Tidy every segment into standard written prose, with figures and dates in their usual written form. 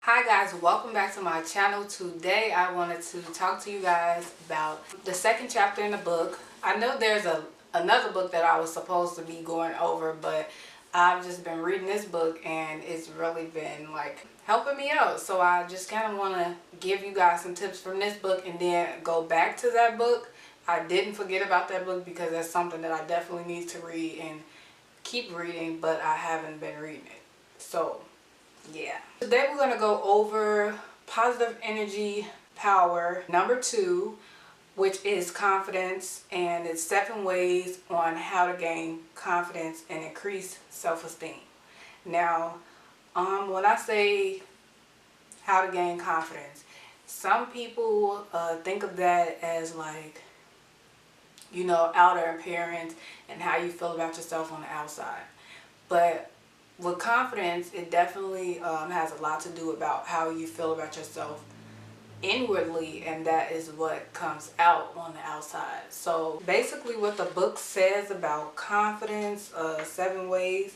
Hi guys, welcome back to my channel. Today I wanted to talk to you guys about the second chapter in the book. I know there's another book that I was supposed to be going over, but I've just been reading this book and it's really been like helping me out. So I just kind of want to give you guys some tips from this book and then go back to that book. I didn't forget about that book because that's something that I definitely need to read and keep reading, but I haven't been reading it. So yeah. Today we're going to go over positive energy power number 2, which is confidence, and it's 7 ways on how to gain confidence and increase self-esteem. Now, when I say how to gain confidence, some people think of that as like, outer appearance and how you feel about yourself on the outside. But with confidence, it definitely has a lot to do about how you feel about yourself inwardly, and that is what comes out on the outside. So basically what the book says about confidence, 7 ways.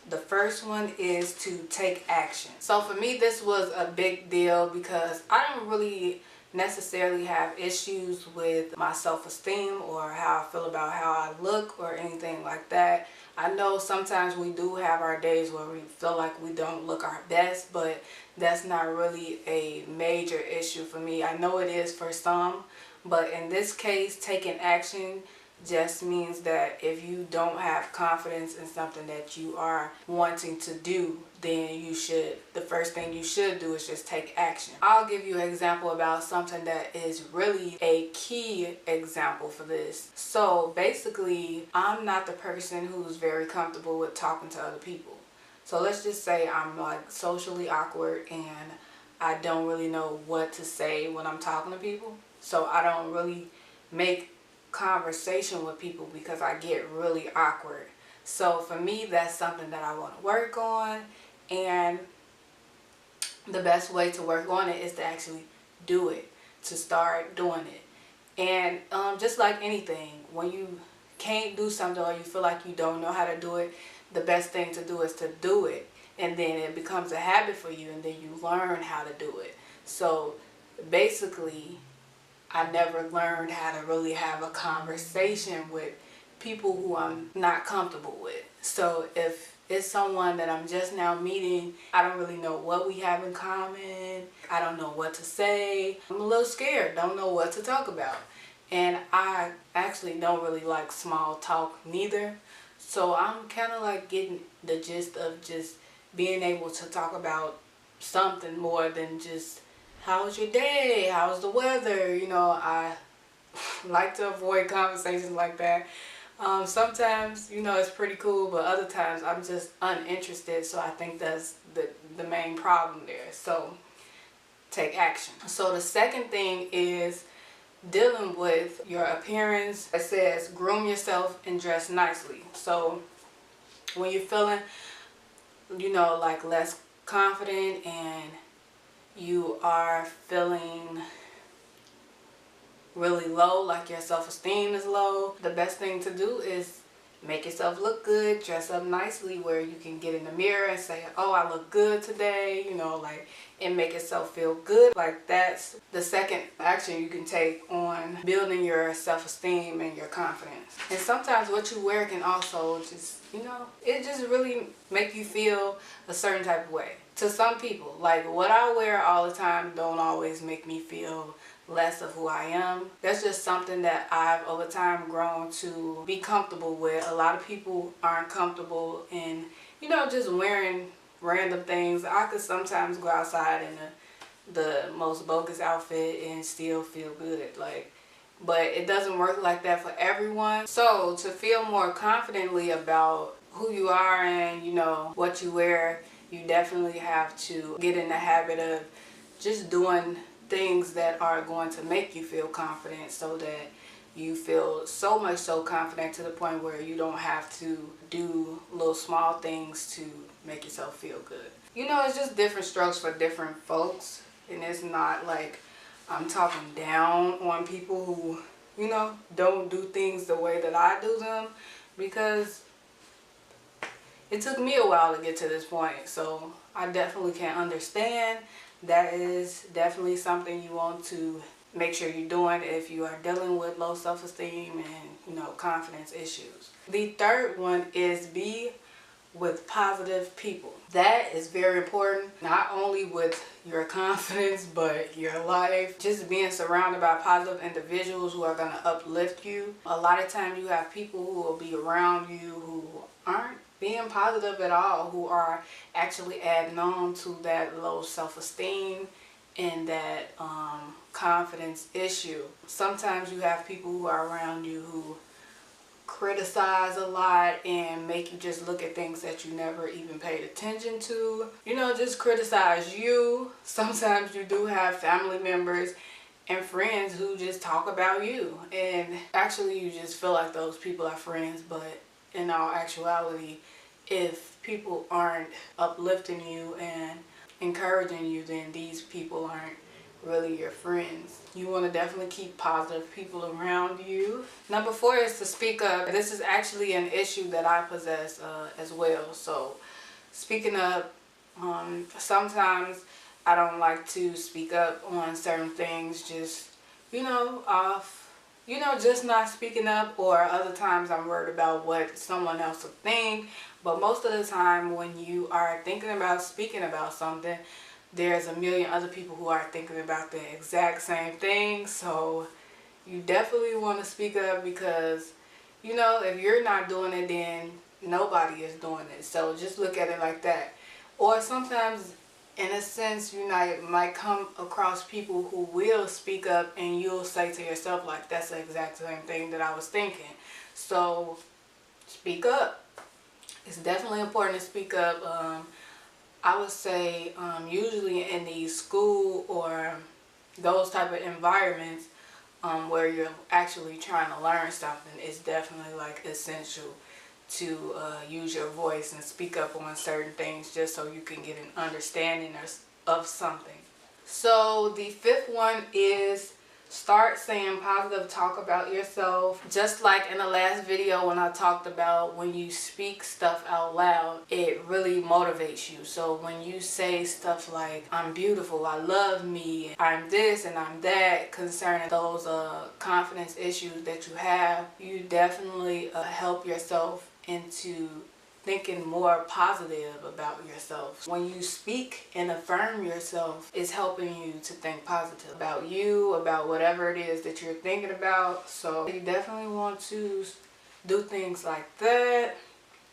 The first one is to take action. So for me, this was a big deal because I don't really necessarily have issues with my self-esteem or how I feel about how I look or anything like that. I know sometimes we do have our days where we feel like we don't look our best, but that's not really a major issue for me. I know it is for some, but in this case, taking action just means that if you don't have confidence in something that you are wanting to do, then the first thing you should do is just take action. I'll give you an example about something that is really a key example for this. So basically, I'm not the person who's very comfortable with talking to other people. So let's just say I'm like socially awkward and I don't really know what to say when I'm talking to people. So I don't really make conversation with people because I get really awkward. So for me, that's something that I want to work on, and the best way to work on it is to actually do it, to start doing it. And just like anything, when you can't do something or you feel like you don't know how to do it, the best thing to do is to do it, and then it becomes a habit for you, and then you learn how to do it. So basically, I never learned how to really have a conversation with people who I'm not comfortable with. So if it's someone that I'm just now meeting, I don't really know what we have in common. I don't know what to say. I'm a little scared, don't know what to talk about. And I actually don't really like small talk neither. So I'm kind of like getting the gist of just being able to talk about something more than just, how was your day? How's the weather? I like to avoid conversations like that. Sometimes, it's pretty cool, but other times I'm just uninterested. So I think that's the main problem there. So take action. So the second thing is dealing with your appearance. It says groom yourself and dress nicely. So when you're feeling, like less confident and you are feeling really low, like your self-esteem is low, the best thing to do is make yourself look good, dress up nicely where you can get in the mirror and say, oh, I look good today, and make yourself feel good. Like, that's the second action you can take on building your self-esteem and your confidence. And sometimes what you wear can also just, it just really make you feel a certain type of way. To some people, like what I wear all the time don't always make me feel less of who I am. That's just something that I've over time grown to be comfortable with. A lot of people aren't comfortable in, just wearing random things. I could sometimes go outside in the most bogus outfit and still feel good, but it doesn't work like that for everyone. So to feel more confidently about who you are and what you wear, you definitely have to get in the habit of just doing things that are going to make you feel confident, so that you feel so much so confident to the point where you don't have to do little small things to make yourself feel good. It's just different strokes for different folks, and it's not like I'm talking down on people who, don't do things the way that I do them, because it took me a while to get to this point. So I definitely can understand. That is definitely something you want to make sure you're doing if you are dealing with low self-esteem and, confidence issues. The third one is be with positive people. That is very important, not only with your confidence, but your life. Just being surrounded by positive individuals who are going to uplift you. A lot of times you have people who will be around you who aren't being positive at all, who are actually adding on to that low self-esteem and that confidence issue. Sometimes you have people who are around you who criticize a lot and make you just look at things that you never even paid attention to. Just criticize you. Sometimes you do have family members and friends who just talk about you, and actually you just feel like those people are friends, but in all actuality, if people aren't uplifting you and encouraging you, then these people aren't really your friends. You want to definitely keep positive people around you. Number 4 is to speak up. This is actually an issue that I possess as well. So speaking up, sometimes I don't like to speak up on certain things, just just not speaking up, or other times I'm worried about what someone else will think. But most of the time when you are thinking about speaking about something, there's a million other people who are thinking about the exact same thing. So you definitely want to speak up, because if you're not doing it, then nobody is doing it. So just look at it like that. Or sometimes, in a sense, you might come across people who will speak up, and you'll say to yourself, like, that's the exact same thing that I was thinking. So speak up. It's definitely important to speak up. I would say usually in the school or those type of environments where you're actually trying to learn something, it's definitely like essential to use your voice and speak up on certain things, just so you can get an understanding of something. So the 5th one is start saying positive talk about yourself. Just like in the last video when I talked about when you speak stuff out loud, it really motivates you. So when you say stuff like, I'm beautiful, I love me, I'm this and I'm that, concerning those confidence issues that you have, you definitely help yourself into thinking more positive about yourself. When you speak and affirm yourself, it's helping you to think positive about you, about whatever it is that you're thinking about. So you definitely want to do things like that.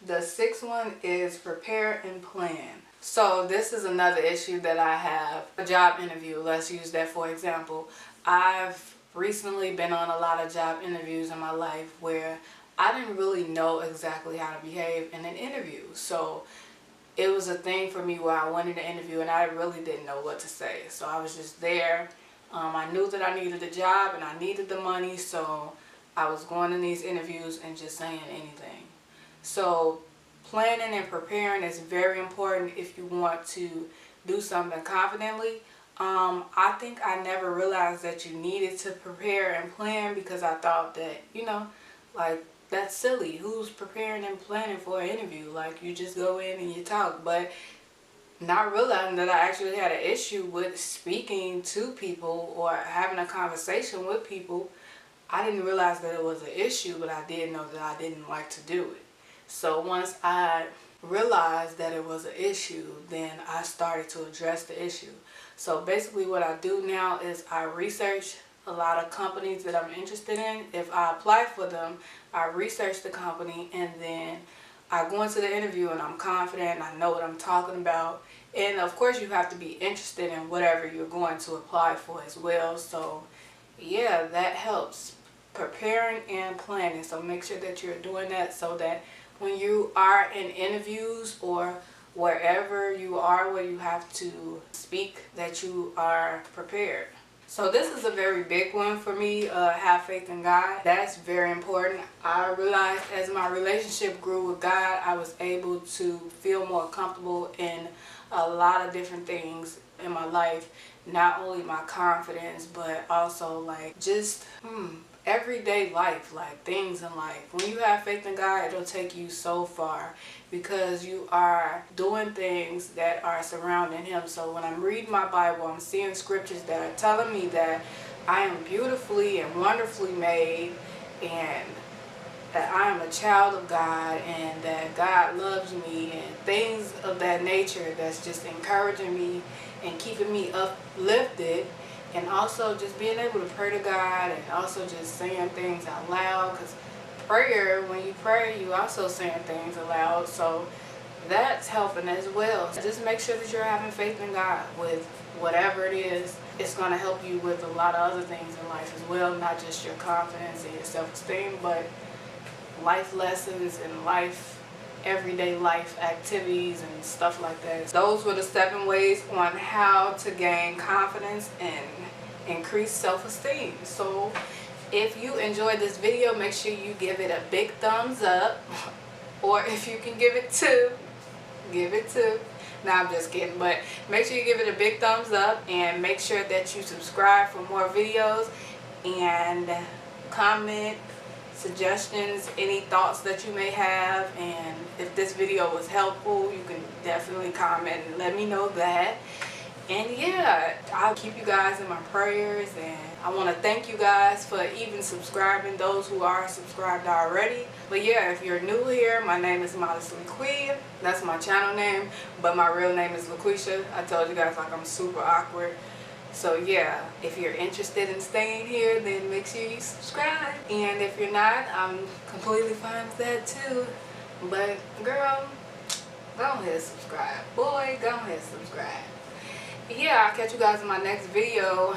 The 6th one is prepare and plan. So this is another issue that I have. A job interview, let's use that for example. I've recently been on a lot of job interviews in my life where I didn't really know exactly how to behave in an interview. So it was a thing for me where I went in the interview and I really didn't know what to say. So I was just there. I knew that I needed a job and I needed the money, so I was going in these interviews and just saying anything. So planning and preparing is very important if you want to do something confidently. I think I never realized that you needed to prepare and plan, because I thought that, like, that's silly. Who's preparing and planning for an interview? Like, you just go in and you talk. But not realizing that I actually had an issue with speaking to people or having a conversation with people, I didn't realize that it was an issue, but I did know that I didn't like to do it. So once I realized that it was an issue, then I started to address the issue. So basically what I do now is I research a lot of companies that I'm interested in. If I apply for them, I research the company, and then I go into the interview and I'm confident and I know what I'm talking about. And of course you have to be interested in whatever you're going to apply for as well. So yeah, that helps. Preparing and planning. So make sure that you're doing that, so that when you are in interviews or wherever you are where you have to speak, that you are prepared. So this is a very big one for me, have faith in God. That's very important. I realized as my relationship grew with God, I was able to feel more comfortable in a lot of different things in my life. Not only my confidence, but also like just everyday life, like things in life. When you have faith in God, it'll take you so far because you are doing things that are surrounding Him. So when I'm reading my Bible, I'm seeing scriptures that are telling me that I am beautifully and wonderfully made, and that I am a child of God, and that God loves me, and things of that nature that's just encouraging me and keeping me uplifted. And also just being able to pray to God, and also just saying things out loud, because prayer, when you pray, you also saying things aloud, so that's helping as well. Just make sure that you're having faith in God with whatever it is. It's going to help you with a lot of other things in life as well, not just your confidence and your self-esteem, but life lessons and everyday life activities and stuff like that. Those were the 7 ways on how to gain confidence and increase self-esteem. So if you enjoyed this video, make sure you give it a big thumbs up, or if you can give it 2, give it 2. No, I'm just kidding, but make sure you give it a big thumbs up, and make sure that you subscribe for more videos, and comment suggestions, any thoughts that you may have. And if this video was helpful, you can definitely comment and let me know that. And yeah, I'll keep you guys in my prayers, and I want to thank you guys for even subscribing, those who are subscribed already. But yeah, if you're new here, my name is ModestlyQue. That's my channel name, but my real name is LaQuisha. I told you guys, like, I'm super awkward. So yeah, if you're interested in staying here, then make sure you subscribe. And if you're not, I'm completely fine with that too. But girl, go ahead and subscribe. Boy, go ahead and subscribe. Yeah, I'll catch you guys in my next video.